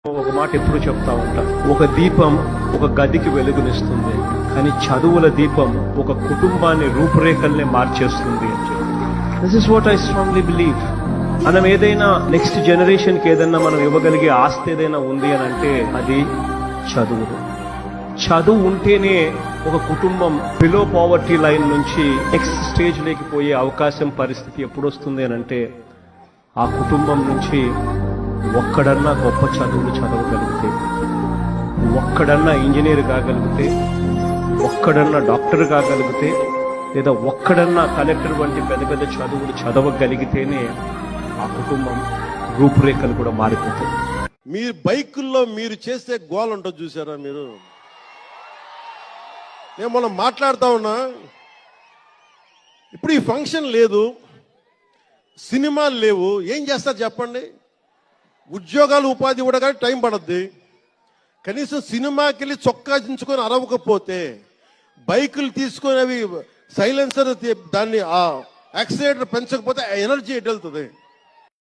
ఒక మాట ఎప్పుడు చెప్తా ఉంటా, ఒక దీపం ఒక గదికి వెలుగునిస్తుంది, కానీ చదువుల దీపం ఒక కుటుంబాన్ని రూపురేఖల్ని మార్చేస్తుంది అని చెప్పి. This is what I strongly believe. మనం ఏదైనా నెక్స్ట్ జనరేషన్ కి ఏదైనా మనం ఇవ్వగలిగే ఆస్తి ఏదైనా ఉంది అని అంటే అది చదువు. చదువు ఉంటేనే ఒక కుటుంబం బిలో పావర్టీ లైన్ నుంచి నెక్స్ట్ స్టేజ్ లేకి పోయే అవకాశం పరిస్థితి ఎప్పుడు వస్తుంది అని అంటే ఆ కుటుంబం నుంచి ఒక్కడన్నా గొప్ప చదువులు చదవగలిగితే, ఒక్కడన్నా ఇంజనీర్ కాగలిగితే, ఒక్కడన్నా డాక్టర్ కాగలిగితే, లేదా ఒక్కడన్నా కలెక్టర్ వంటి పెద్ద పెద్ద చదువులు చదవగలిగితేనే ఆ కుటుంబం రూపురేఖలు కూడా మారిపోతాయి. మీరు బైకుల్లో మీరు చేసే గోల్ ఉంటుంది చూసారా మీరు? నేను మనం మాట్లాడుతా ఉన్నా, ఇప్పుడు ఈ ఫంక్షన్ లేదు, సినిమాలు లేవు, ఏం చేస్తారు చెప్పండి? ఉద్యోగాలు ఉపాధి కూడా కానీ టైం పడద్ది. కనీసం సినిమాకి వెళ్ళి చొక్కా దించుకొని అరవకపోతే, బైకులు తీసుకొని అవి సైలెన్సర్ దాన్ని ఆ యాక్సిలేటర్ పెంచకపోతే ఎనర్జీ ఎటు వెళ్తుంది?